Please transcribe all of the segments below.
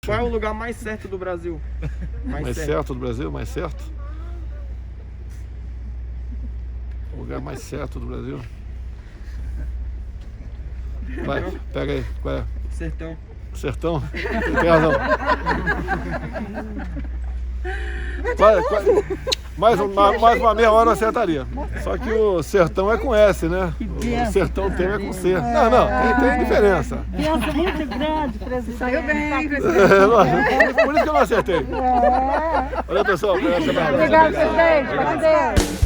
Qual é o lugar mais certo do Brasil? Mais certo do Brasil? Mais certo? O lugar mais certo do Brasil? Vai, pega aí. Qual é? Sertão. Sertão? Tem razão. Mais uma meia hora eu acertaria. Só que o sertão é com S, né? O sertão tem é com C. Não, tem diferença. Pensa muito grande, presidente. Saiu bem, Por isso que eu não acertei. Olha, pessoal. Obrigado, presidente. Parabéns.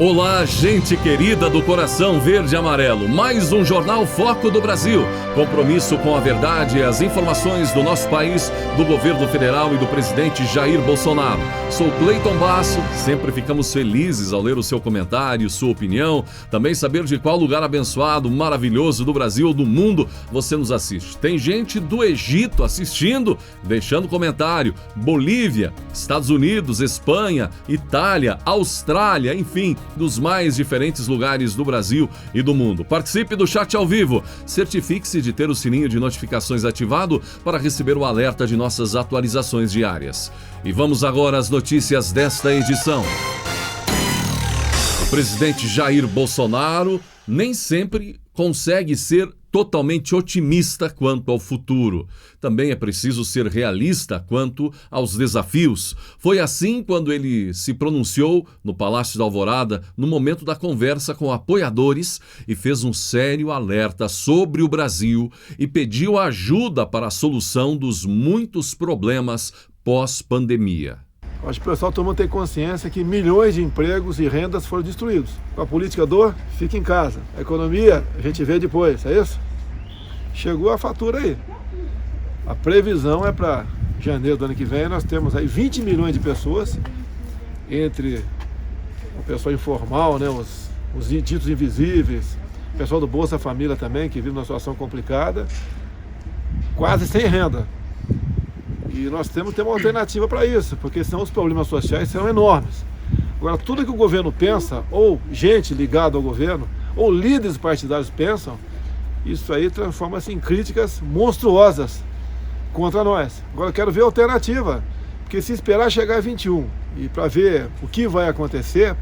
Olá, gente querida do coração verde e amarelo. Mais um Jornal Foco do Brasil. Compromisso com a verdade e as informações do nosso país, do governo federal e do presidente Jair Bolsonaro. Sou Cleiton Basso. Sempre ficamos felizes ao ler o seu comentário, sua opinião. Também saber de qual lugar abençoado, maravilhoso do Brasil ou do mundo você nos assiste. Tem gente do Egito assistindo, deixando comentário. Bolívia, Estados Unidos, Espanha, Itália, Austrália, enfim, dos mais diferentes lugares do Brasil e do mundo. Participe do chat ao vivo. Certifique-se de ter o sininho de notificações ativado para receber o alerta de nossas atualizações diárias. E vamos agora às notícias desta edição. O presidente Jair Bolsonaro nem sempre consegue ser totalmente otimista quanto ao futuro. Também é preciso ser realista quanto aos desafios. Foi assim quando ele se pronunciou no Palácio da Alvorada no momento da conversa com apoiadores e fez um sério alerta sobre o Brasil e pediu ajuda para a solução dos muitos problemas pós-pandemia. Acho que o pessoal todo mundo tem consciência que milhões de empregos e rendas foram destruídos. Com a política do fica em casa. A economia a gente vê depois, é isso? Chegou a fatura aí. A previsão é para janeiro do ano que vem, nós temos aí 20 milhões de pessoas, entre o pessoal informal, né, os ditos invisíveis, o pessoal do Bolsa Família também, que vive numa situação complicada, quase sem renda. E nós temos que ter uma alternativa para isso, porque senão os problemas sociais serão enormes. Agora, tudo que o governo pensa, ou gente ligada ao governo, ou líderes partidários pensam, isso aí transforma-se em críticas monstruosas contra nós. Agora, eu quero ver a alternativa, porque se esperar chegar a 21 e para ver o que vai acontecer,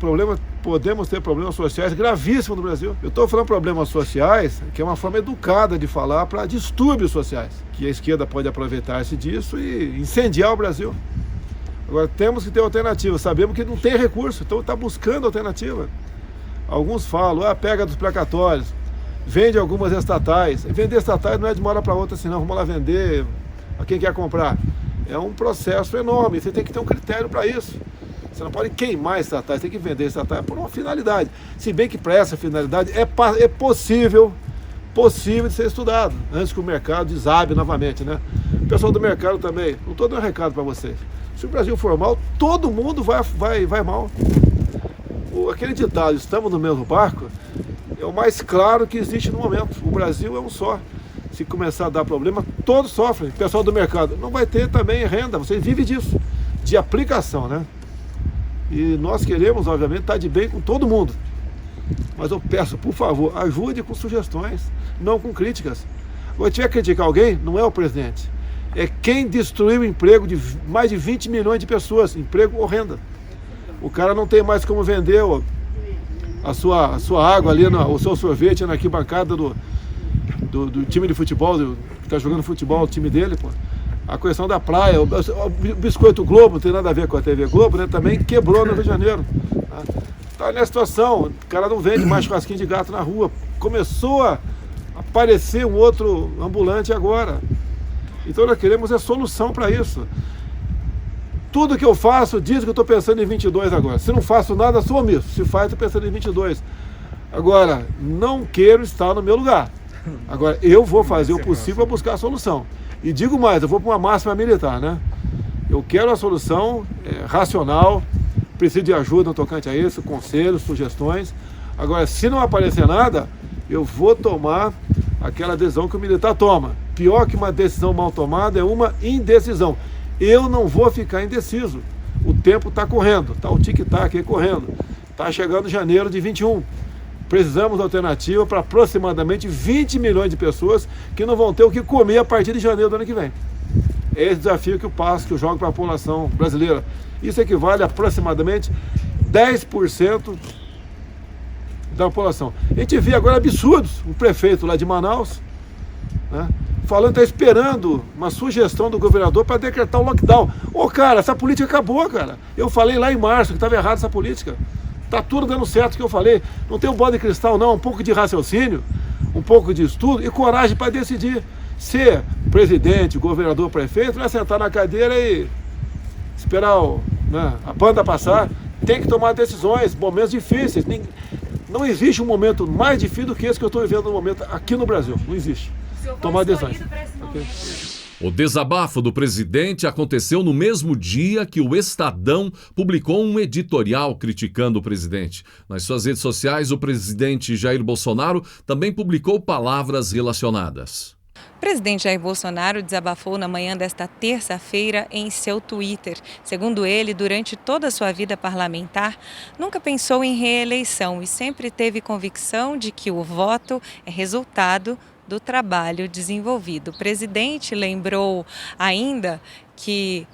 podemos ter problemas sociais gravíssimos no Brasil. Eu estou falando problemas sociais, que é uma forma educada de falar para distúrbios sociais, que a esquerda pode aproveitar-se disso e incendiar o Brasil. Agora, temos que ter alternativa. Sabemos que não tem recurso, então está buscando alternativa. Alguns falam, pega dos precatórios, vende algumas estatais. Vender estatais não é de uma hora para outra, senão vamos lá vender a quem quer comprar. É um processo enorme, você tem que ter um critério para isso. Você não pode queimar estatais, tem que vender estatais por uma finalidade. Se bem que para essa finalidade é possível de ser estudado, antes que o mercado desabe novamente, né? O pessoal do mercado também, não estou dando um recado para vocês. Se o Brasil for mal, todo mundo vai mal. Aquele ditado, estamos no mesmo barco, é o mais claro que existe no momento. O Brasil é um só. Se começar a dar problema, todos sofrem. O pessoal do mercado não vai ter também renda, vocês vivem disso, de aplicação, né? E nós queremos, obviamente, estar de bem com todo mundo. Mas eu peço, por favor, ajude com sugestões, não com críticas. Agora, tiver que criticar alguém, não é o presidente. É quem destruiu o emprego de mais de 20 milhões de pessoas, emprego ou renda. O cara não tem mais como vender a sua água ali, o seu sorvete na arquibancada do time de futebol, que está jogando futebol, o time dele, pô. A questão da praia, o biscoito Globo, não tem nada a ver com a TV Globo, né? Também quebrou no Rio de Janeiro. Está nessa situação, o cara não vende mais churrasquinho de gato na rua. Começou a aparecer um outro ambulante agora. Então nós queremos a solução para isso. Tudo que eu faço diz que eu estou pensando em 22 agora. Se não faço nada, sou omisso. Se faz, estou pensando em 22. Agora, não quero estar no meu lugar. Agora, eu vou fazer o possível para buscar a solução. E digo mais, eu vou para uma máxima militar, né? Eu quero a solução racional, preciso de ajuda no tocante a isso, conselhos, sugestões. Agora, se não aparecer nada, eu vou tomar aquela adesão que o militar toma. pior que uma decisão mal tomada é uma indecisão. Eu não vou ficar indeciso. O tempo está correndo, está o tic-tac aí correndo. Está chegando janeiro de 21. Precisamos de alternativa para aproximadamente 20 milhões de pessoas que não vão ter o que comer a partir de janeiro do ano que vem. É esse desafio que eu jogo para a população brasileira. Isso equivale a aproximadamente 10% da população. A gente vê agora absurdos. O prefeito lá de Manaus, né, falando que está esperando uma sugestão do governador para decretar o lockdown. Ô, cara, essa política acabou, cara. Eu falei lá em março que estava errada essa política. Está tudo dando certo o que eu falei. Não tem um bola de cristal, não. Um pouco de raciocínio, um pouco de estudo e coragem para decidir. Ser presidente, governador, prefeito, não é sentar na cadeira e esperar a banda passar. Tem que tomar decisões, momentos difíceis. Não existe um momento mais difícil do que esse que eu estou vivendo no momento aqui no Brasil. Não existe. Tomar decisões. Okay. O desabafo do presidente aconteceu no mesmo dia que o Estadão publicou um editorial criticando o presidente. Nas suas redes sociais, o presidente Jair Bolsonaro também publicou palavras relacionadas. O presidente Jair Bolsonaro desabafou na manhã desta terça-feira em seu Twitter. Segundo ele, durante toda a sua vida parlamentar, nunca pensou em reeleição e sempre teve convicção de que o voto é resultado do trabalho desenvolvido. O presidente lembrou ainda que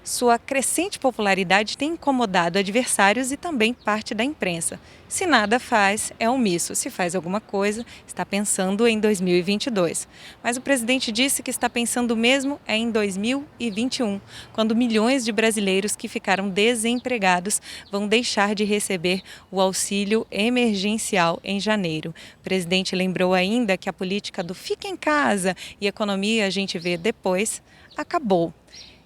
sua crescente popularidade tem incomodado adversários e também parte da imprensa. Se nada faz, é omisso. Se faz alguma coisa, está pensando em 2022. Mas o presidente disse que está pensando mesmo em 2021, quando milhões de brasileiros que ficaram desempregados vão deixar de receber o auxílio emergencial em janeiro. O presidente lembrou ainda que a política do fica em casa e economia a gente vê depois acabou.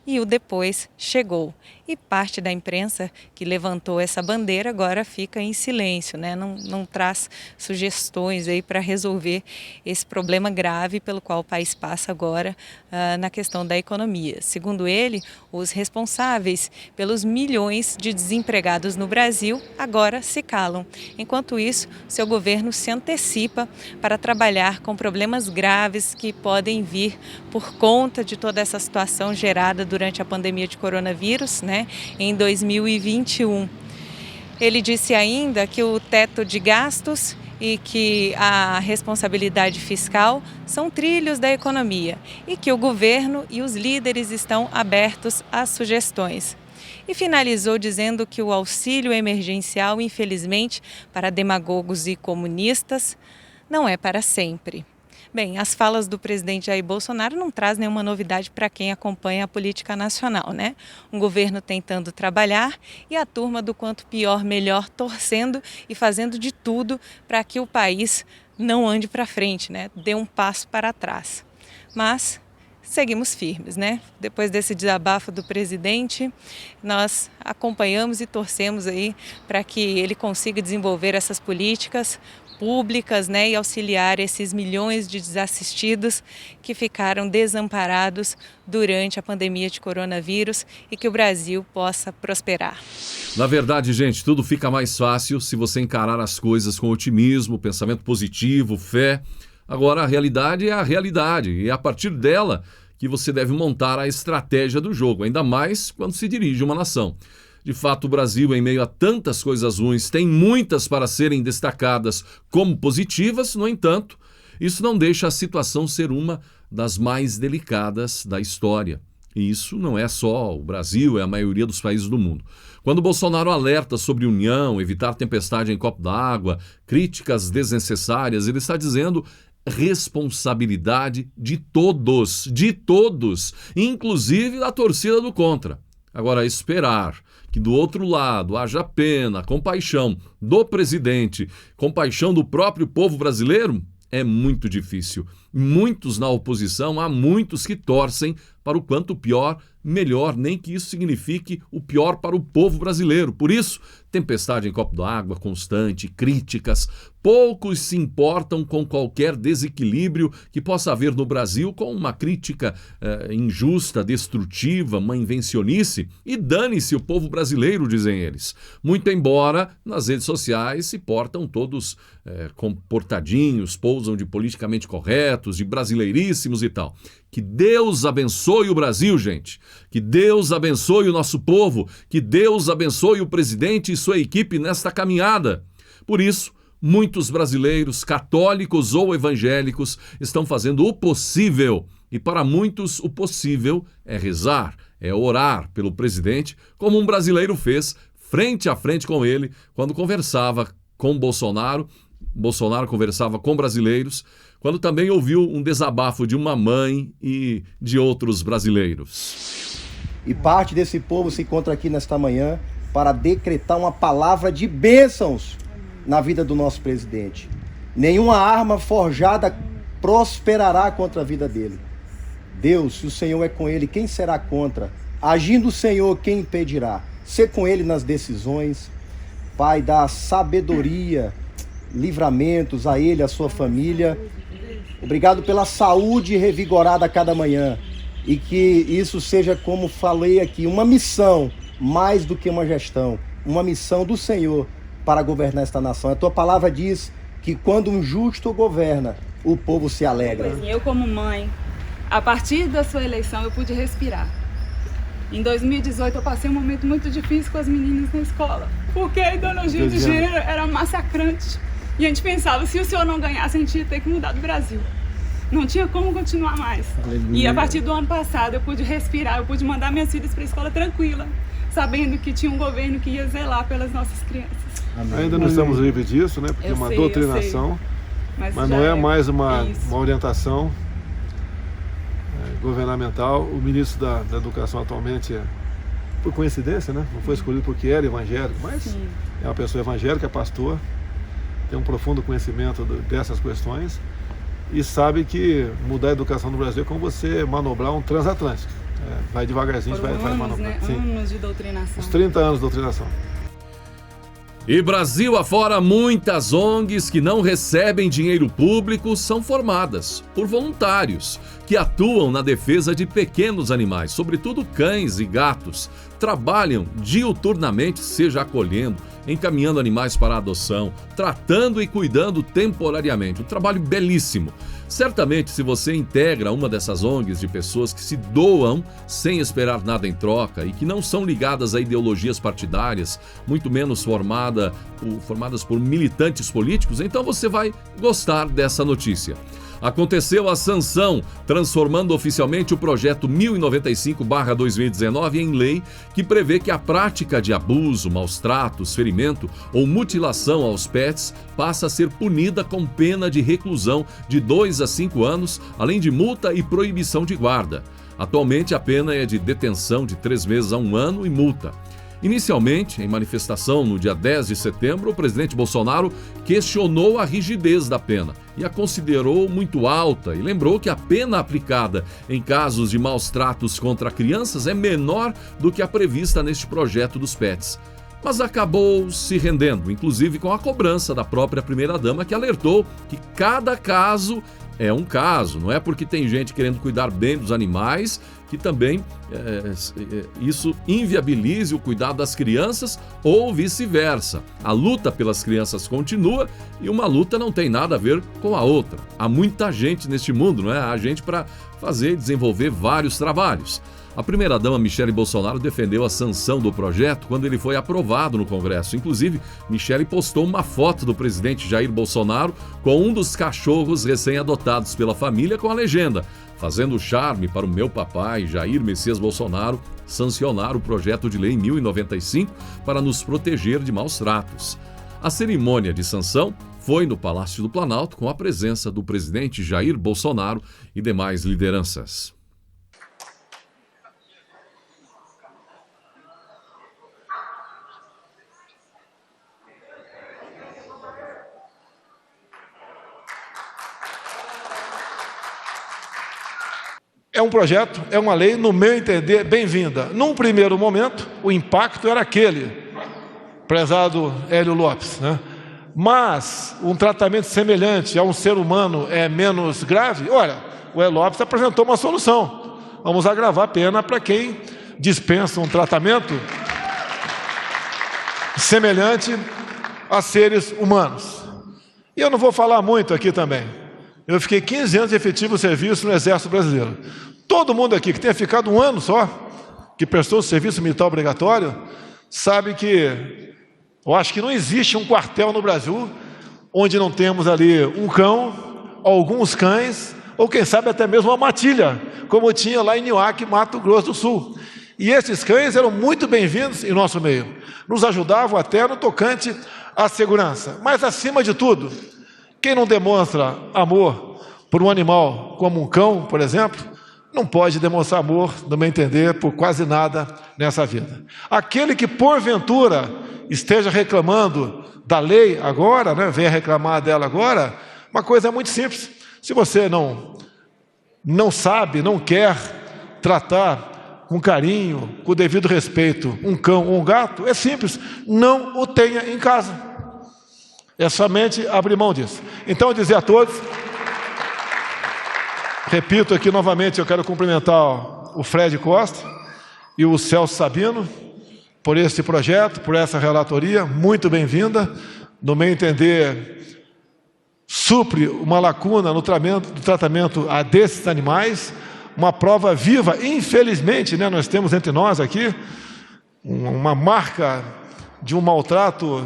E o depois chegou. E parte da imprensa que levantou essa bandeira agora fica em silêncio, né? Não traz sugestões aí para resolver esse problema grave pelo qual o país passa agora na questão da economia. Segundo ele, os responsáveis pelos milhões de desempregados no Brasil agora se calam. Enquanto isso, seu governo se antecipa para trabalhar com problemas graves que podem vir por conta de toda essa situação gerada durante a pandemia de coronavírus, né, em 2021. Ele disse ainda que o teto de gastos e que a responsabilidade fiscal são trilhos da economia e que o governo e os líderes estão abertos às sugestões. E finalizou dizendo que o auxílio emergencial, infelizmente, para demagogos e comunistas, não é para sempre. Bem, as falas do presidente Jair Bolsonaro não trazem nenhuma novidade para quem acompanha a política nacional, né? Um governo tentando trabalhar e a turma do quanto pior, melhor, torcendo e fazendo de tudo para que o país não ande para frente, né? Dê um passo para trás. Mas seguimos firmes, né? Depois desse desabafo do presidente, nós acompanhamos e torcemos aí para que ele consiga desenvolver essas políticas públicas, né, e auxiliar esses milhões de desassistidos que ficaram desamparados durante a pandemia de coronavírus e que o Brasil possa prosperar. Na verdade, gente, tudo fica mais fácil se você encarar as coisas com otimismo, pensamento positivo, fé. Agora, a realidade é a realidade e é a partir dela que você deve montar a estratégia do jogo, ainda mais quando se dirige uma nação. De fato, o Brasil, em meio a tantas coisas ruins, tem muitas para serem destacadas como positivas, no entanto, isso não deixa a situação ser uma das mais delicadas da história. E isso não é só o Brasil, é a maioria dos países do mundo. Quando Bolsonaro alerta sobre união, evitar tempestade em copo d'água, críticas desnecessárias, ele está dizendo responsabilidade de todos, inclusive da torcida do contra. Agora, esperar que do outro lado haja pena, compaixão do presidente, compaixão do próprio povo brasileiro, é muito difícil. Muitos na oposição, há muitos que torcem para o quanto pior, melhor, nem que isso signifique o pior para o povo brasileiro. Por isso, tempestade em copo d'água constante, críticas. Poucos se importam com qualquer desequilíbrio que possa haver no Brasil com uma crítica injusta, destrutiva, uma invencionice. E dane-se o povo brasileiro, dizem eles. Muito embora nas redes sociais se portam todos comportadinhos, pousam de politicamente correto, projetos de brasileiríssimos e tal. Que Deus abençoe o Brasil, gente. Que Deus abençoe o nosso povo. Que Deus abençoe o presidente e sua equipe nesta caminhada. Por isso, muitos brasileiros, católicos ou evangélicos, estão fazendo o possível. E para muitos, o possível é rezar, é orar pelo presidente, como um brasileiro fez, frente a frente com ele, quando conversava com Bolsonaro. Bolsonaro conversava com brasileiros, quando também ouviu um desabafo de uma mãe e de outros brasileiros. E parte desse povo se encontra aqui nesta manhã para decretar uma palavra de bênçãos na vida do nosso presidente. Nenhuma arma forjada prosperará contra a vida dele. Deus, se o Senhor é com ele, quem será contra? Agindo o Senhor, quem impedirá? Ser com ele nas decisões. Pai, dá sabedoria, livramentos a ele, a sua família. Obrigado pela saúde revigorada a cada manhã. E que isso seja, como falei aqui, uma missão mais do que uma gestão. Uma missão do Senhor para governar esta nação. A tua palavra diz que quando um justo governa, o povo se alegra. Eu, como mãe, a partir da sua eleição, eu pude respirar. Em 2018, eu passei um momento muito difícil com as meninas na escola, porque a ideologia de gênero era massacrante. E a gente pensava, se o senhor não ganhasse, a gente ia ter que mudar do Brasil. Não tinha como continuar mais. E a partir do ano passado, eu pude respirar, eu pude mandar minhas filhas para a escola tranquila, sabendo que tinha um governo que ia zelar pelas nossas crianças. Ainda não estamos livres disso, né? Porque é uma doutrinação, mas não é mais uma orientação governamental. O ministro da Educação atualmente, por coincidência, né? Não foi escolhido porque era evangélico, mas é uma pessoa evangélica, é pastor, tem um profundo conhecimento dessas questões e sabe que mudar a educação no Brasil é como você manobrar um transatlântico. Vai devagarzinho, vai manobrar. Né? Anos de doutrinação. Os 30 anos de doutrinação. E Brasil afora, muitas ONGs que não recebem dinheiro público são formadas por voluntários que atuam na defesa de pequenos animais, sobretudo cães e gatos. Trabalham diuturnamente, seja acolhendo, encaminhando animais para adoção, tratando e cuidando temporariamente. Um trabalho belíssimo. Certamente, se você integra uma dessas ONGs de pessoas que se doam sem esperar nada em troca e que não são ligadas a ideologias partidárias, muito menos formadas por militantes políticos, então você vai gostar dessa notícia. Aconteceu a sanção, transformando oficialmente o projeto 1095/2019 em lei, que prevê que a prática de abuso, maus tratos, ferimento ou mutilação aos pets passa a ser punida com pena de reclusão de 2 a 5 anos, além de multa e proibição de guarda. Atualmente a pena é de detenção de 3 meses a 1 ano e multa. Inicialmente, em manifestação no dia 10 de setembro, o presidente Bolsonaro questionou a rigidez da pena e a considerou muito alta e lembrou que a pena aplicada em casos de maus tratos contra crianças é menor do que a prevista neste projeto dos pets. Mas acabou se rendendo, inclusive com a cobrança da própria primeira-dama, que alertou que cada caso é um caso. Não é porque tem gente querendo cuidar bem dos animais que também isso inviabilize o cuidado das crianças ou vice-versa. A luta pelas crianças continua e uma luta não tem nada a ver com a outra. Há muita gente neste mundo, não é? Há gente para fazer e desenvolver vários trabalhos. A primeira-dama Michele Bolsonaro defendeu a sanção do projeto quando ele foi aprovado no Congresso. Inclusive, Michele postou uma foto do presidente Jair Bolsonaro com um dos cachorros recém-adotados pela família com a legenda: fazendo charme para o meu papai, Jair Messias Bolsonaro, sancionar o projeto de lei 1095 para nos proteger de maus tratos. A cerimônia de sanção foi no Palácio do Planalto com a presença do presidente Jair Bolsonaro e demais lideranças. É um projeto, é uma lei, no meu entender, bem-vinda. Num primeiro momento, o impacto era aquele, prezado Hélio Lopes, né? Mas um tratamento semelhante a um ser humano é menos grave? Olha, o Hélio Lopes apresentou uma solução. Vamos agravar a pena para quem dispensa um tratamento semelhante a seres humanos. E eu não vou falar muito aqui também. Eu fiquei 15 anos de efetivo serviço no Exército Brasileiro. Todo mundo aqui que tenha ficado um ano só, que prestou serviço militar obrigatório, sabe que eu acho que não existe um quartel no Brasil onde não temos ali um cão, alguns cães, ou quem sabe até mesmo uma matilha, como tinha lá em Nioaque, Mato Grosso do Sul. E esses cães eram muito bem-vindos em nosso meio, nos ajudavam até no tocante à segurança. Mas, acima de tudo, quem não demonstra amor por um animal como um cão, por exemplo, não pode demonstrar amor, no meu entender, por quase nada nessa vida. Aquele que, porventura, esteja reclamando da lei agora, né, venha reclamar dela agora, uma coisa muito simples. Se você não sabe, não quer tratar com carinho, com o devido respeito, um cão ou um gato, é simples, não o tenha em casa. É somente abrir mão disso. Então, eu dizer a todos, repito aqui novamente, eu quero cumprimentar o Fred Costa e o Celso Sabino por esse projeto, por essa relatoria, muito bem-vinda. No meu entender, supre uma lacuna no tratamento desses animais, uma prova viva, infelizmente, né, nós temos entre nós aqui uma marca de um maltrato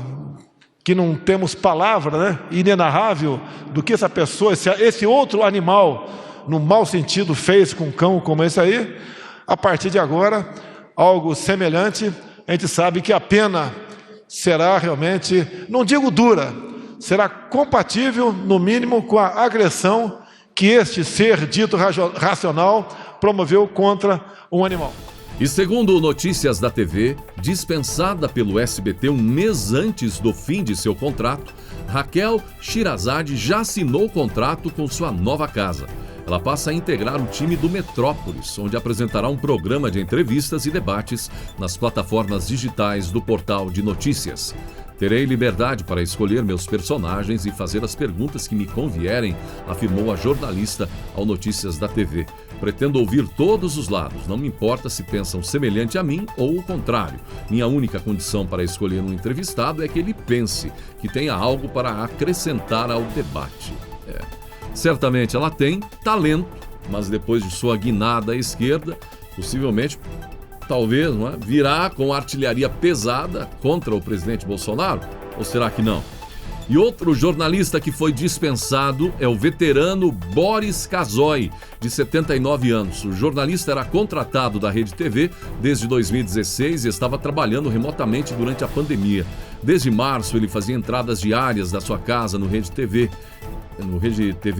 que não temos palavra, né, inenarrável do que essa pessoa, esse outro animal, no mau sentido, fez com um cão como esse aí. A partir de agora, algo semelhante, a gente sabe que a pena será realmente, não digo dura, será compatível, no mínimo, com a agressão que este ser dito racional promoveu contra um animal. E segundo Notícias da TV, dispensada pelo SBT um mês antes do fim de seu contrato, Raquel Shirazade já assinou o contrato com sua nova casa. Ela passa a integrar o time do Metrópolis, onde apresentará um programa de entrevistas e debates nas plataformas digitais do portal de notícias. Terei liberdade para escolher meus personagens e fazer as perguntas que me convierem, afirmou a jornalista ao Notícias da TV. Pretendo ouvir todos os lados, não me importa se pensam semelhante a mim ou o contrário. Minha única condição para escolher um entrevistado é que ele pense, que tenha algo para acrescentar ao debate. Certamente ela tem talento, mas depois de sua guinada à esquerda, possivelmente, talvez, não é, virá com artilharia pesada contra o presidente Bolsonaro? Ou será que não? E outro jornalista que foi dispensado é o veterano Boris Casoy, de 79 anos. O jornalista era contratado da Rede TV desde 2016 e estava trabalhando remotamente durante a pandemia. Desde março, ele fazia entradas diárias da sua casa no Rede TV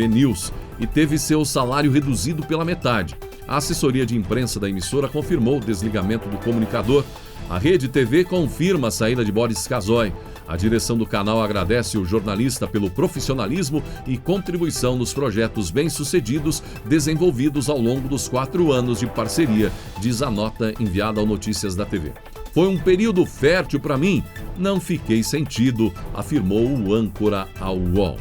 News, e teve seu salário reduzido pela metade. A assessoria de imprensa da emissora confirmou o desligamento do comunicador. A Rede TV confirma a saída de Boris Casoy. A direção do canal agradece o jornalista pelo profissionalismo e contribuição nos projetos bem-sucedidos desenvolvidos ao longo dos 4 anos de parceria, diz a nota enviada ao Notícias da TV. Foi um período fértil para mim, não fiquei sentido, afirmou o âncora ao UOL.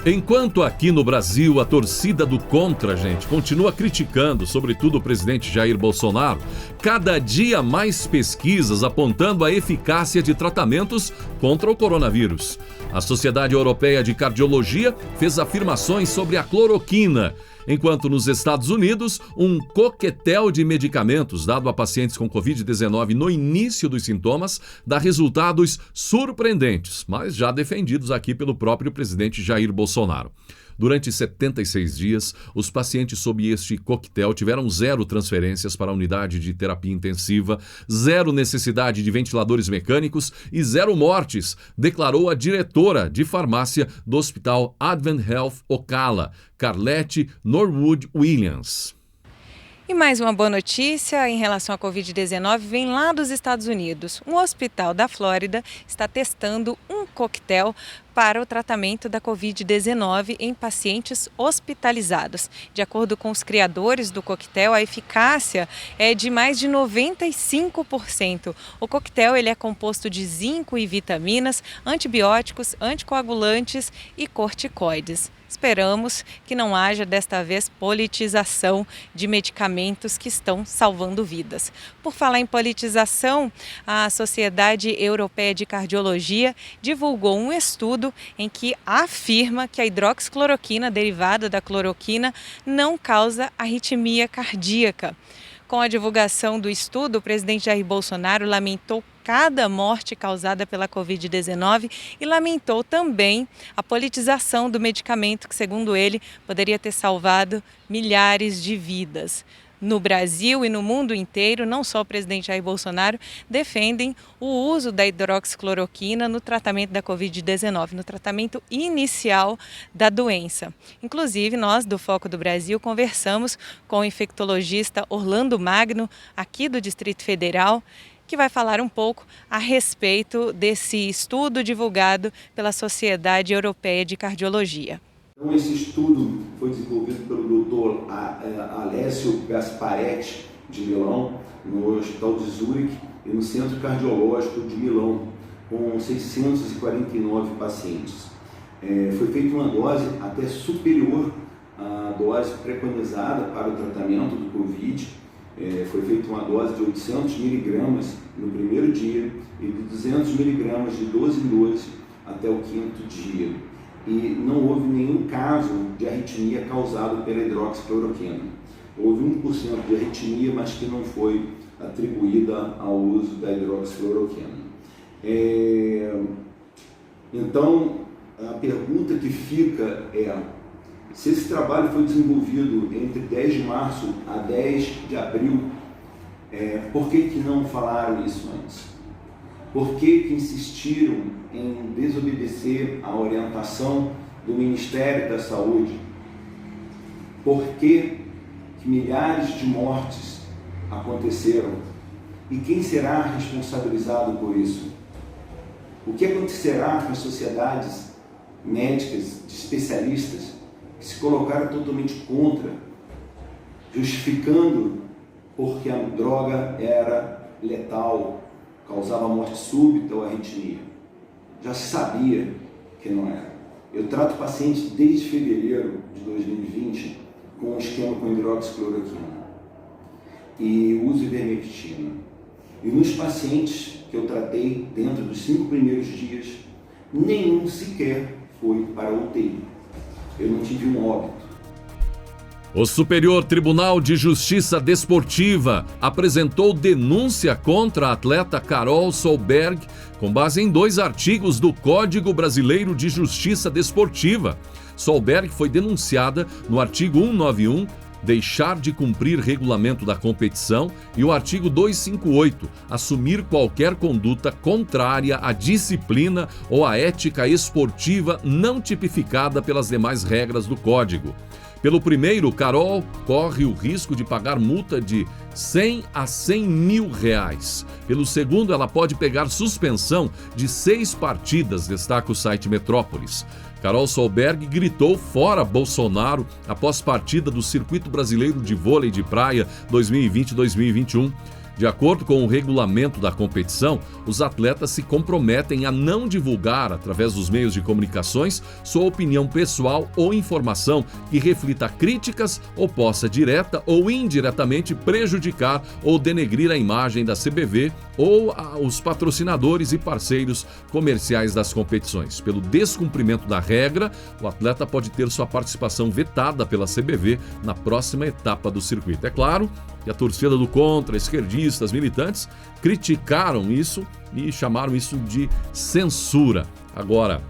Enquanto aqui no Brasil a torcida do contra, gente, continua criticando, sobretudo o presidente Jair Bolsonaro, cada dia mais pesquisas apontando a eficácia de tratamentos contra o coronavírus. A Sociedade Europeia de Cardiologia fez afirmações sobre a cloroquina, enquanto nos Estados Unidos, um coquetel de medicamentos dado a pacientes com Covid-19 no início dos sintomas dá resultados surpreendentes, mas já defendidos aqui pelo próprio presidente Jair Bolsonaro. Durante 76 dias, os pacientes sob este coquetel tiveram 0 transferências para a unidade de terapia intensiva, 0 necessidade de ventiladores mecânicos e 0 mortes, declarou a diretora de farmácia do Hospital Advent Health Ocala, Carlette Norwood Williams. E mais uma boa notícia em relação à Covid-19 vem lá dos Estados Unidos. Um hospital da Flórida está testando um coquetel para o tratamento da Covid-19 em pacientes hospitalizados. De acordo com os criadores do coquetel, a eficácia é de mais de 95%. O coquetel ele é composto de zinco e vitaminas, antibióticos, anticoagulantes e corticoides. Esperamos que não haja desta vez politização de medicamentos que estão salvando vidas. Por falar em politização, a Sociedade Europeia de Cardiologia divulgou um estudo em que afirma que a hidroxicloroquina, derivada da cloroquina, não causa arritmia cardíaca. Com a divulgação do estudo, o presidente Jair Bolsonaro lamentou cada morte causada pela Covid-19 e lamentou também a politização do medicamento que, segundo ele, poderia ter salvado milhares de vidas. No Brasil e no mundo inteiro, não só o presidente Jair Bolsonaro defendem o uso da hidroxicloroquina no tratamento da Covid-19, no tratamento inicial da doença. Inclusive, nós do Foco do Brasil conversamos com o infectologista Orlando Magno, aqui do Distrito Federal, que vai falar um pouco a respeito desse estudo divulgado pela Sociedade Europeia de Cardiologia. Então, esse estudo foi desenvolvido pelo Dr. Alessio Gasparetti, de Milão, no Hospital de Zurique e no Centro Cardiológico de Milão, com 649 pacientes. Foi feita uma dose até superior à dose preconizada para o tratamento do Covid. Foi feita uma dose de 800 miligramas no primeiro dia e de 200 miligramas de 12 em 12 até o 5º dia. E não houve nenhum caso de arritmia causado pela hidroxicloroquina. Houve 1% de arritmia, mas que não foi atribuída ao uso da hidroxicloroquina. Então, a pergunta que fica é: se esse trabalho foi desenvolvido entre 10 de março a 10 de abril, por que não falaram isso antes? Por que insistiram em desobedecer à orientação do Ministério da Saúde? Por que milhares de mortes aconteceram? E quem será responsabilizado por isso? O que acontecerá com as sociedades médicas, de especialistas, que se colocaram totalmente contra, justificando porque a droga era letal, causava morte súbita ou arritmia? Já se sabia que não era. Eu trato pacientes desde fevereiro de 2020 com um esquema com hidroxicloroquina e uso ivermectina. E nos pacientes que eu tratei dentro dos 5 primeiros dias, nenhum sequer foi para a UTI. Eu não tive um óbito. O Superior Tribunal de Justiça Desportiva apresentou denúncia contra a atleta Carol Solberg com base em 2 artigos do Código Brasileiro de Justiça Desportiva. Solberg foi denunciada no artigo 191, deixar de cumprir regulamento da competição, e o artigo 258, assumir qualquer conduta contrária à disciplina ou à ética esportiva não tipificada pelas demais regras do Código. Pelo primeiro, Carol corre o risco de pagar multa de 100 a 100 mil reais. Pelo segundo, ela pode pegar suspensão de 6 partidas, destaca o site Metrópolis. Carol Solberg gritou fora Bolsonaro após partida do Circuito Brasileiro de Vôlei de Praia 2020-2021. De acordo com o regulamento da competição, os atletas se comprometem a não divulgar, através dos meios de comunicações, sua opinião pessoal ou informação que reflita críticas ou possa direta ou indiretamente prejudicar ou denegrir a imagem da CBV ou os patrocinadores e parceiros comerciais das competições. Pelo descumprimento da regra, o atleta pode ter sua participação vetada pela CBV na próxima etapa do circuito. É claro que a torcida do contra, esquerdistas, militantes, criticaram isso e chamaram isso de censura. Agora,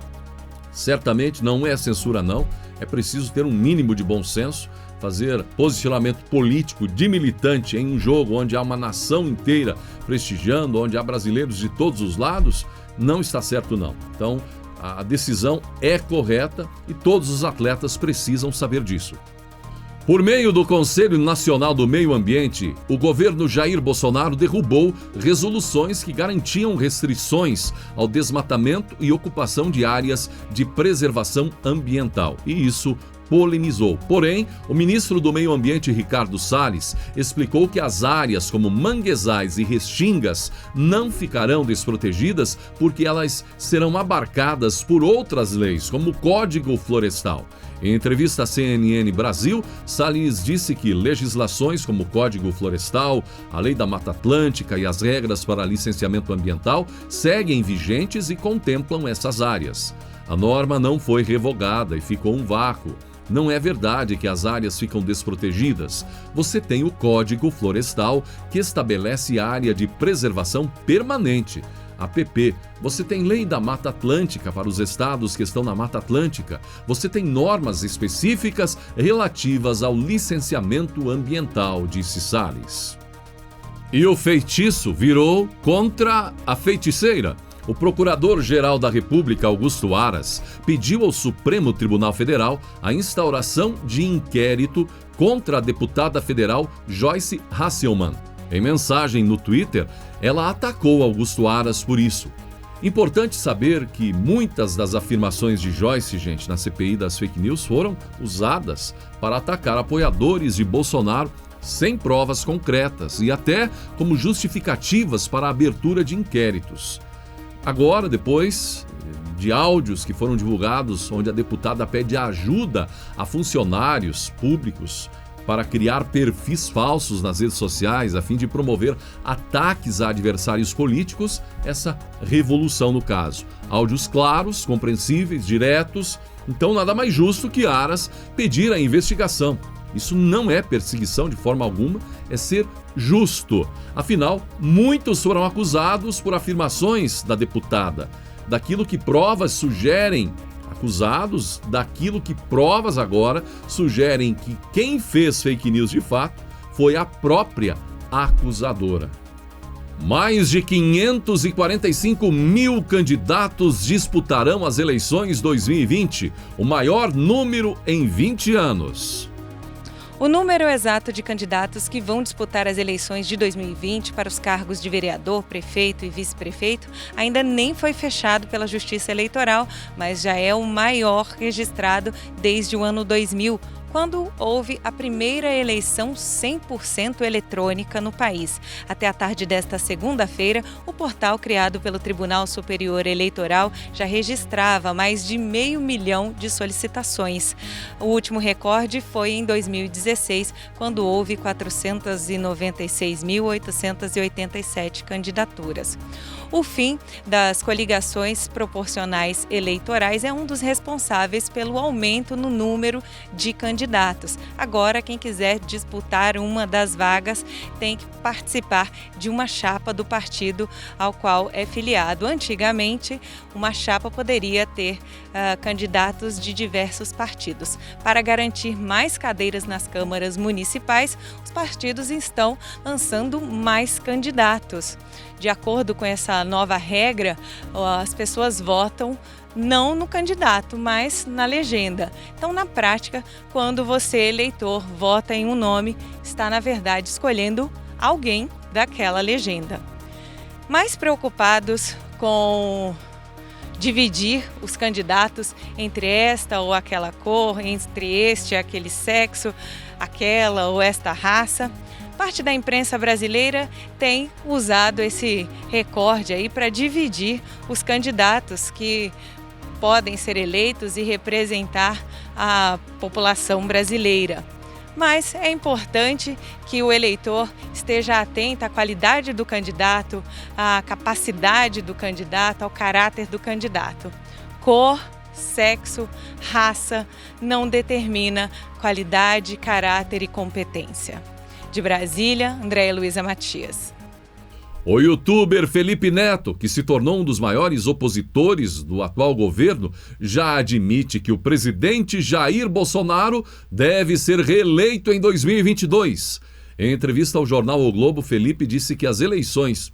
certamente não é censura não, é preciso ter um mínimo de bom senso, fazer posicionamento político de militante em um jogo onde há uma nação inteira prestigiando, onde há brasileiros de todos os lados, não está certo não. Então, a decisão é correta e todos os atletas precisam saber disso. Por meio do Conselho Nacional do Meio Ambiente, o governo Jair Bolsonaro derrubou resoluções que garantiam restrições ao desmatamento e ocupação de áreas de preservação ambiental. E isso polemizou. Porém, o ministro do Meio Ambiente, Ricardo Salles, explicou que as áreas como manguezais e restingas não ficarão desprotegidas porque elas serão abarcadas por outras leis, como o Código Florestal. Em entrevista à CNN Brasil, Salles disse que legislações como o Código Florestal, a Lei da Mata Atlântica e as regras para licenciamento ambiental seguem vigentes e contemplam essas áreas. A norma não foi revogada e ficou um vácuo. Não é verdade que as áreas ficam desprotegidas. Você tem o Código Florestal, que estabelece área de preservação permanente, APP. Você tem Lei da Mata Atlântica para os estados que estão na Mata Atlântica. Você tem normas específicas relativas ao licenciamento ambiental, disse Salles. E o feitiço virou contra a feiticeira. O Procurador-Geral da República, Augusto Aras, pediu ao Supremo Tribunal Federal a instauração de inquérito contra a deputada federal Joyce Hasselmann. Em mensagem no Twitter, ela atacou Augusto Aras por isso. Importante saber que muitas das afirmações de Joyce, gente, na CPI das fake news foram usadas para atacar apoiadores de Bolsonaro sem provas concretas e até como justificativas para a abertura de inquéritos. Agora, depois de áudios que foram divulgados, onde a deputada pede ajuda a funcionários públicos para criar perfis falsos nas redes sociais a fim de promover ataques a adversários políticos, essa revolução no caso. Áudios claros, compreensíveis, diretos, então nada mais justo que Aras pedir a investigação. Isso não é perseguição de forma alguma, é ser justo. Afinal, muitos foram acusados por afirmações da deputada, daquilo que provas sugerem, acusados daquilo que provas agora sugerem que quem fez fake news de fato foi a própria acusadora. Mais de 545 mil candidatos disputarão as eleições 2020, o maior número em 20 anos. O número exato de candidatos que vão disputar as eleições de 2020 para os cargos de vereador, prefeito e vice-prefeito ainda nem foi fechado pela Justiça Eleitoral, mas já é o maior registrado desde o ano 2000, quando houve a primeira eleição 100% eletrônica no país. Até a tarde desta segunda-feira, o portal criado pelo Tribunal Superior Eleitoral já registrava mais de 500 mil de solicitações. O último recorde foi em 2016, quando houve 496.887 candidaturas. O fim das coligações proporcionais eleitorais é um dos responsáveis pelo aumento no número de candidatos. Agora, quem quiser disputar uma das vagas tem que participar de uma chapa do partido ao qual é filiado. Antigamente, uma chapa poderia ter candidatos de diversos partidos. Para garantir mais cadeiras nas câmaras municipais, os partidos estão lançando mais candidatos. De acordo com essa nova regra, as pessoas votam não no candidato, mas na legenda. Então, na prática, quando você, eleitor, vota em um nome, está, na verdade, escolhendo alguém daquela legenda. Mais preocupados com dividir os candidatos entre esta ou aquela cor, entre este e aquele sexo, aquela ou esta raça, parte da imprensa brasileira tem usado esse recorde aí para dividir os candidatos que podem ser eleitos e representar a população brasileira. Mas é importante que o eleitor esteja atento à qualidade do candidato, à capacidade do candidato, ao caráter do candidato. Cor, sexo, raça não determina qualidade, caráter e competência. De Brasília, Andréia Luiza Matias. O youtuber Felipe Neto, que se tornou um dos maiores opositores do atual governo, já admite que o presidente Jair Bolsonaro deve ser reeleito em 2022. Em entrevista ao jornal O Globo, Felipe disse que as eleições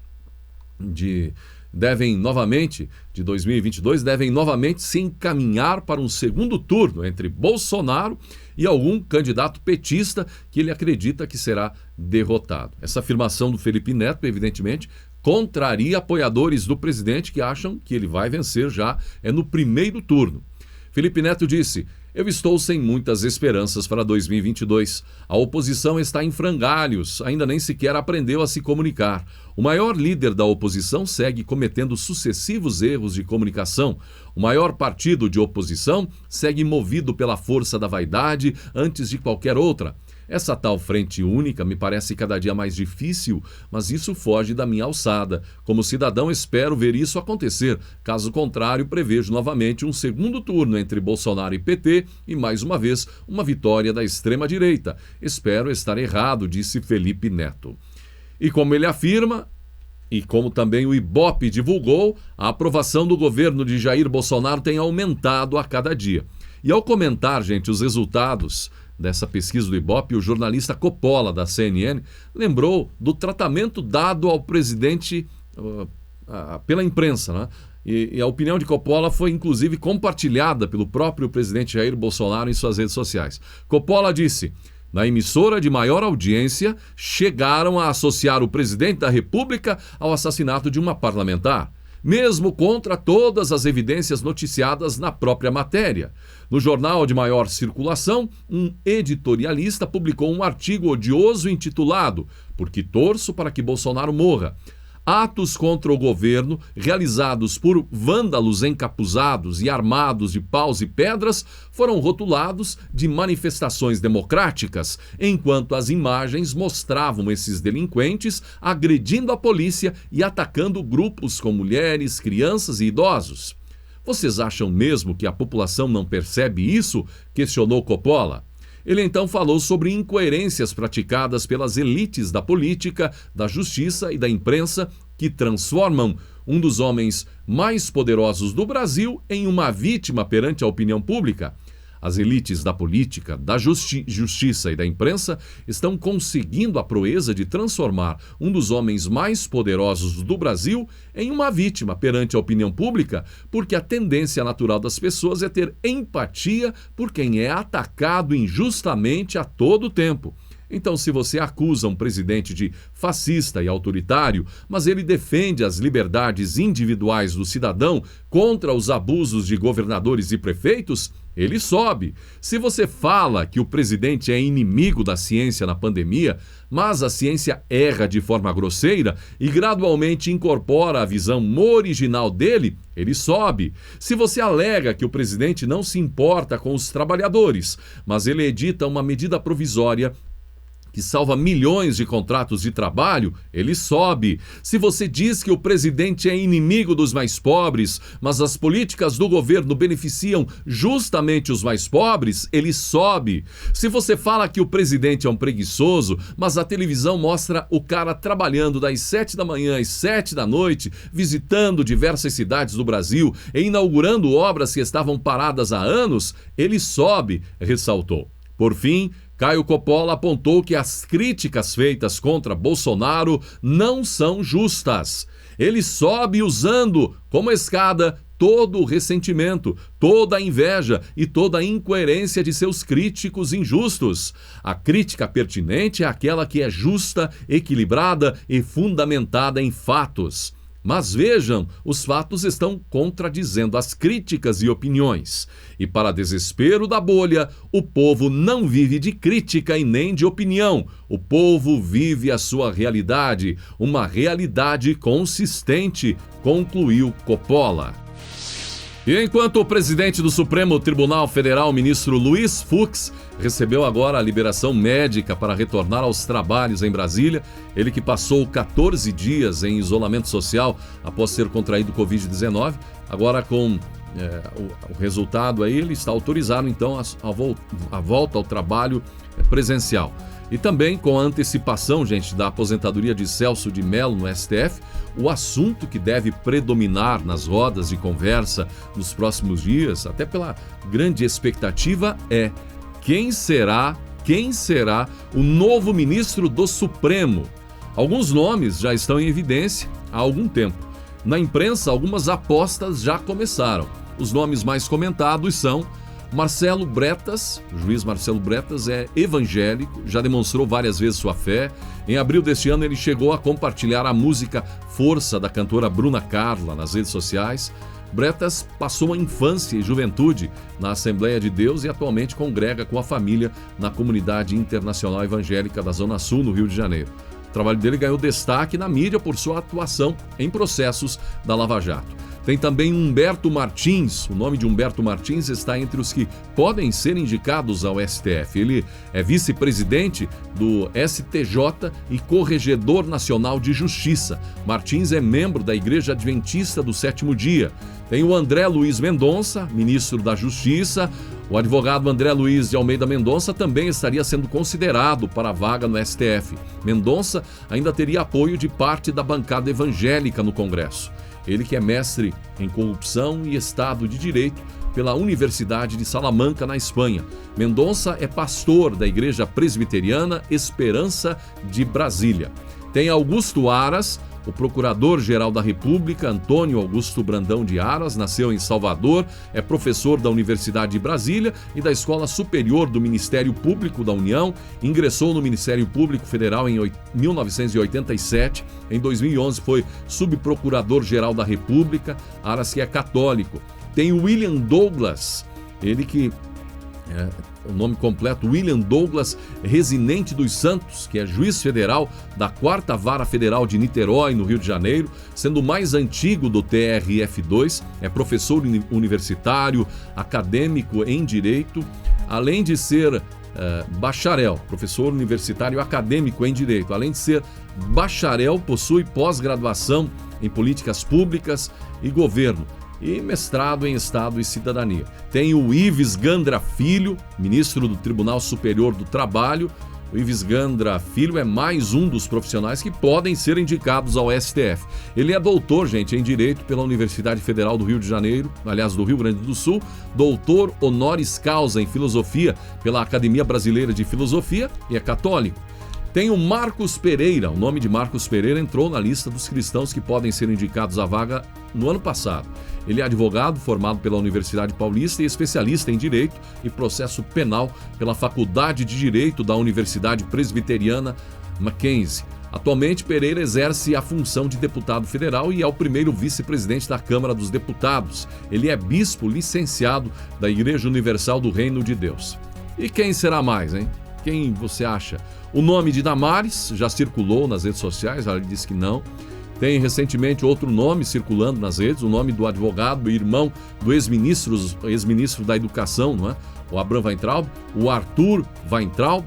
de 2022 devem novamente se encaminhar para um segundo turno entre Bolsonaro e algum candidato petista que ele acredita que será derrotado. Essa afirmação do Felipe Neto, evidentemente, contraria apoiadores do presidente que acham que ele vai vencer já no primeiro turno. Felipe Neto disse: Eu estou sem muitas esperanças para 2022. A oposição está em frangalhos, ainda nem sequer aprendeu a se comunicar. O maior líder da oposição segue cometendo sucessivos erros de comunicação. O maior partido de oposição segue movido pela força da vaidade antes de qualquer outra. Essa tal frente única me parece cada dia mais difícil, mas isso foge da minha alçada. Como cidadão, espero ver isso acontecer. Caso contrário, prevejo novamente um segundo turno entre Bolsonaro e PT e, mais uma vez, uma vitória da extrema-direita. Espero estar errado, disse Felipe Neto. E como ele afirma, e como também o Ibope divulgou, a aprovação do governo de Jair Bolsonaro tem aumentado a cada dia. E ao comentar, gente, os resultados dessa pesquisa do Ibope, o jornalista Coppola, da CNN, lembrou do tratamento dado ao presidente pela imprensa, né? E a opinião de Coppola foi, inclusive, compartilhada pelo próprio presidente Jair Bolsonaro em suas redes sociais. Coppola disse: na emissora de maior audiência, chegaram a associar o presidente da República ao assassinato de uma parlamentar, mesmo contra todas as evidências noticiadas na própria matéria. No jornal de maior circulação, um editorialista publicou um artigo odioso intitulado "Porque torço para que Bolsonaro morra". Atos contra o governo, realizados por vândalos encapuzados e armados de paus e pedras, foram rotulados de manifestações democráticas, enquanto as imagens mostravam esses delinquentes agredindo a polícia e atacando grupos com mulheres, crianças e idosos. Vocês acham mesmo que a população não percebe isso? Questionou Coppola. Ele então falou sobre incoerências praticadas pelas elites da política, da justiça e da imprensa que transformam um dos homens mais poderosos do Brasil em uma vítima perante a opinião pública. As elites da política, da justiça e da imprensa estão conseguindo a proeza de transformar um dos homens mais poderosos do Brasil em uma vítima perante a opinião pública, porque a tendência natural das pessoas é ter empatia por quem é atacado injustamente a todo tempo. Então, se você acusa um presidente de fascista e autoritário, mas ele defende as liberdades individuais do cidadão contra os abusos de governadores e prefeitos, ele sobe. Se você fala que o presidente é inimigo da ciência na pandemia, mas a ciência erra de forma grosseira e gradualmente incorpora a visão original dele, ele sobe. Se você alega que o presidente não se importa com os trabalhadores, mas ele edita uma medida provisória que salva milhões de contratos de trabalho, ele sobe. Se você diz que o presidente é inimigo dos mais pobres, mas as políticas do governo beneficiam justamente os mais pobres, ele sobe. Se você fala que o presidente é um preguiçoso, mas a televisão mostra o cara trabalhando das 7 da manhã às 7 da noite, visitando diversas cidades do Brasil e inaugurando obras que estavam paradas há anos, ele sobe, ressaltou. Por fim, Caio Coppola apontou que as críticas feitas contra Bolsonaro não são justas. Ele sobe usando como escada todo o ressentimento, toda a inveja e toda a incoerência de seus críticos injustos. A crítica pertinente é aquela que é justa, equilibrada e fundamentada em fatos. Mas vejam, os fatos estão contradizendo as críticas e opiniões. E para desespero da bolha, o povo não vive de crítica e nem de opinião. O povo vive a sua realidade, uma realidade consistente, concluiu Coppola. E enquanto o presidente do Supremo Tribunal Federal, ministro Luiz Fux, recebeu agora a liberação médica para retornar aos trabalhos em Brasília, ele que passou 14 dias em isolamento social após ter contraído Covid-19, agora com o resultado aí, ele está autorizado então a volta ao trabalho presencial. E também com a antecipação, gente, da aposentadoria de Celso de Mello no STF, o assunto que deve predominar nas rodas de conversa nos próximos dias, até pela grande expectativa, é quem será o novo ministro do Supremo. Alguns nomes já estão em evidência há algum tempo. Na imprensa, algumas apostas já começaram. Os nomes mais comentados são Marcelo Bretas. O juiz Marcelo Bretas é evangélico, já demonstrou várias vezes sua fé. Em abril deste ano, ele chegou a compartilhar a música Força, da cantora Bruna Carla, nas redes sociais. Bretas passou a infância e juventude na Assembleia de Deus e atualmente congrega com a família na Comunidade Internacional Evangélica da Zona Sul, no Rio de Janeiro. O trabalho dele ganhou destaque na mídia por sua atuação em processos da Lava Jato. Tem também Humberto Martins. O nome de Humberto Martins está entre os que podem ser indicados ao STF. Ele é vice-presidente do STJ e corregedor nacional de justiça. Martins é membro da Igreja Adventista do Sétimo Dia. Tem o André Luiz Mendonça, ministro da Justiça. O advogado André Luiz de Almeida Mendonça também estaria sendo considerado para a vaga no STF. Mendonça ainda teria apoio de parte da bancada evangélica no Congresso. Ele que é mestre em corrupção e Estado de Direito pela Universidade de Salamanca, na Espanha. Mendonça é pastor da Igreja Presbiteriana Esperança de Brasília. Tem Augusto Aras, o Procurador-Geral da República, Antônio Augusto Brandão de Aras, nasceu em Salvador, é professor da Universidade de Brasília e da Escola Superior do Ministério Público da União, ingressou no Ministério Público Federal em 1987, em 2011 foi Subprocurador-Geral da República, Aras que é católico. Tem o William Douglas, ele que o nome completo, William Douglas Resinente dos Santos, que é juiz federal da 4ª Vara Federal de Niterói, no Rio de Janeiro, sendo o mais antigo do TRF2, é professor universitário, acadêmico em Direito, além de ser bacharel, professor universitário acadêmico em Direito, além de ser bacharel, possui pós-graduação em Políticas Públicas e Governo, e mestrado em Estado e Cidadania. Tem o Ives Gandra Filho, ministro do Tribunal Superior do Trabalho. O Ives Gandra Filho é mais um dos profissionais que podem ser indicados ao STF. Ele é doutor, gente, em Direito pela Universidade Federal do Rio de Janeiro, aliás, do Rio Grande do Sul, doutor honoris causa em Filosofia pela Academia Brasileira de Filosofia e é católico. Tem o Marcos Pereira. O nome de Marcos Pereira entrou na lista dos cristãos que podem ser indicados à vaga no ano passado. Ele é advogado formado pela Universidade Paulista e especialista em Direito e Processo Penal pela Faculdade de Direito da Universidade Presbiteriana Mackenzie. Atualmente, Pereira exerce a função de deputado federal e é o primeiro vice-presidente da Câmara dos Deputados. Ele é bispo licenciado da Igreja Universal do Reino de Deus. E quem será mais, hein? Quem você acha? O nome de Damares já circulou nas redes sociais, ela disse que não. Tem recentemente outro nome circulando nas redes, o nome do advogado e irmão do ex-ministro da Educação, não é? O Abraham Weintraub, o Arthur Weintraub.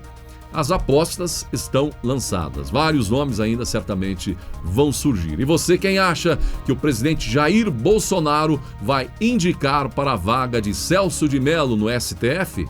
As apostas estão lançadas. Vários nomes ainda certamente vão surgir. E você, quem acha que o presidente Jair Bolsonaro vai indicar para a vaga de Celso de Mello no STF?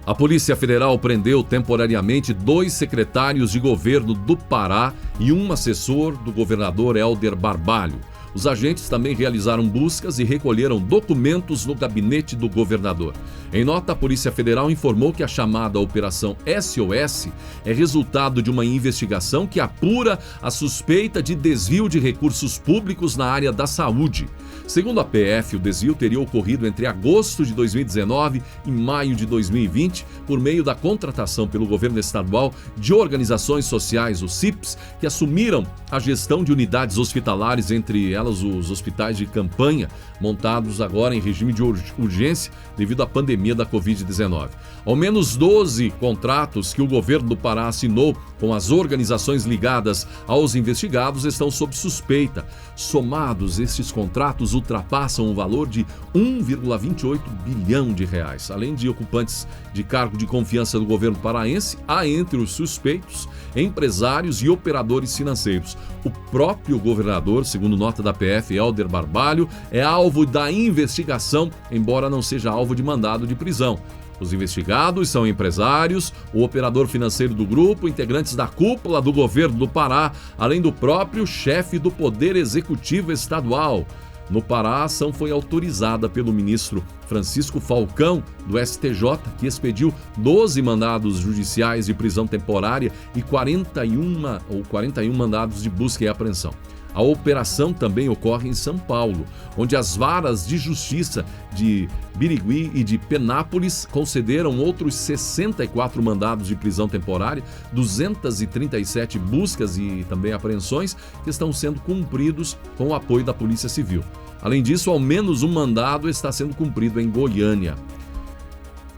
A Polícia Federal prendeu temporariamente 2 secretários de governo do Pará e um assessor do governador Helder Barbalho. Os agentes também realizaram buscas e recolheram documentos no gabinete do governador. Em nota, a Polícia Federal informou que a chamada Operação SOS é resultado de uma investigação que apura a suspeita de desvio de recursos públicos na área da saúde. Segundo a PF, o desvio teria ocorrido entre agosto de 2019 e maio de 2020, por meio da contratação pelo governo estadual de organizações sociais, os CIPs, que assumiram a gestão de unidades hospitalares, entre elas os hospitais de campanha, montados agora em regime de urgência devido à pandemia da Covid-19. Ao menos 12 contratos que o governo do Pará assinou com as organizações ligadas aos investigados estão sob suspeita. Somados, estes contratos ultrapassam o valor de 1,28 bilhão de reais. Além de ocupantes de cargo de confiança do governo paraense, há entre os suspeitos empresários e operadores financeiros. O próprio governador, segundo nota da PF, Helder Barbalho, é alvo da investigação, embora não seja alvo de mandado de prisão. Os investigados são empresários, o operador financeiro do grupo, integrantes da cúpula do governo do Pará, além do próprio chefe do Poder Executivo Estadual. No Pará, a ação foi autorizada pelo ministro Francisco Falcão, do STJ, que expediu 12 mandados judiciais de prisão temporária e 41 mandados de busca e apreensão. A operação também ocorre em São Paulo, onde as varas de justiça de Birigui e de Penápolis concederam outros 64 mandados de prisão temporária, 237 buscas e também apreensões que estão sendo cumpridos com o apoio da Polícia Civil. Além disso, ao menos um mandado está sendo cumprido em Goiânia.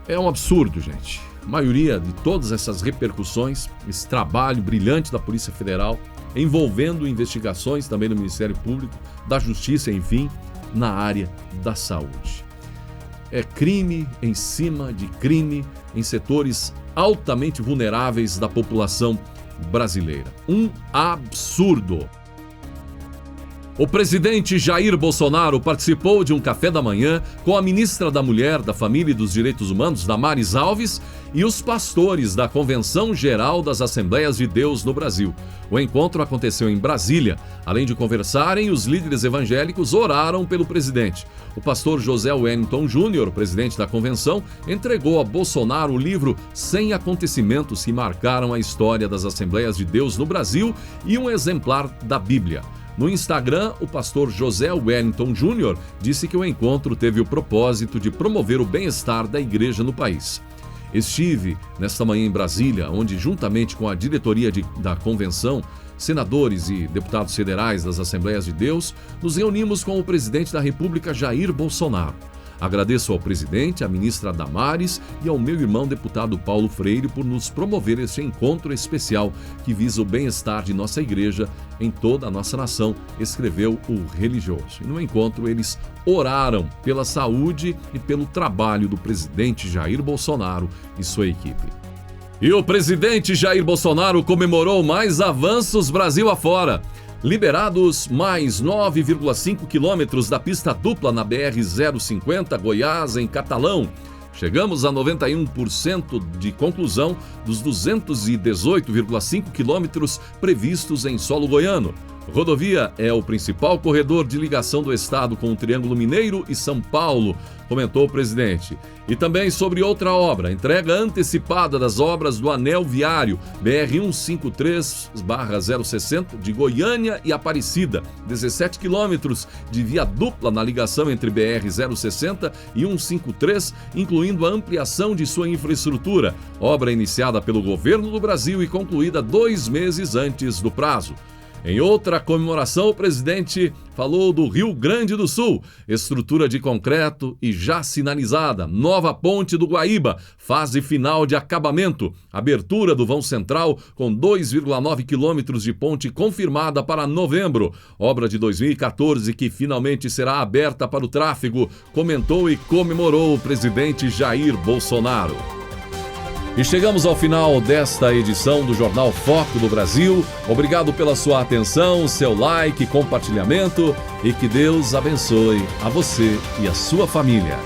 É um absurdo, gente. A maioria de todas essas repercussões, esse trabalho brilhante da Polícia Federal, envolvendo investigações também do Ministério Público, da Justiça, enfim, na área da saúde. É crime em cima de crime em setores altamente vulneráveis da população brasileira. Um absurdo. O presidente Jair Bolsonaro participou de um café da manhã com a ministra da Mulher, da Família e dos Direitos Humanos, Damares Alves, e os pastores da Convenção Geral das Assembleias de Deus no Brasil. O encontro aconteceu em Brasília. Além de conversarem, os líderes evangélicos oraram pelo presidente. O pastor José Wellington Júnior, presidente da convenção, entregou a Bolsonaro o livro 100 acontecimentos que marcaram a história das Assembleias de Deus no Brasil e um exemplar da Bíblia. No Instagram, o pastor José Wellington Júnior disse que o encontro teve o propósito de promover o bem-estar da igreja no país. Estive nesta manhã em Brasília, onde, juntamente com a diretoria da convenção, senadores e deputados federais das Assembleias de Deus, nos reunimos com o presidente da República, Jair Bolsonaro. Agradeço ao presidente, à ministra Damares e ao meu irmão deputado Paulo Freire por nos promover este encontro especial que visa o bem-estar de nossa igreja em toda a nossa nação, escreveu o religioso. E no encontro eles oraram pela saúde e pelo trabalho do presidente Jair Bolsonaro e sua equipe. E o presidente Jair Bolsonaro comemorou mais avanços Brasil afora. Liberados mais 9,5 quilômetros da pista dupla na BR-050 Goiás, em Catalão. Chegamos a 91% de conclusão dos 218,5 quilômetros previstos em solo goiano. Rodovia é o principal corredor de ligação do estado com o Triângulo Mineiro e São Paulo, comentou o presidente. E também sobre outra obra, entrega antecipada das obras do anel viário BR-153/060 de Goiânia e Aparecida, 17 quilômetros de via dupla na ligação entre BR-060 e 153, incluindo a ampliação de sua infraestrutura, obra iniciada pelo governo do Brasil e concluída 2 meses antes do prazo. Em outra comemoração, o presidente falou do Rio Grande do Sul, estrutura de concreto e já sinalizada, nova ponte do Guaíba, fase final de acabamento, abertura do vão central com 2,9 quilômetros de ponte confirmada para novembro, obra de 2014 que finalmente será aberta para o tráfego, comentou e comemorou o presidente Jair Bolsonaro. E chegamos ao final desta edição do Jornal Foco do Brasil. Obrigado pela sua atenção, seu like, compartilhamento e que Deus abençoe a você e a sua família.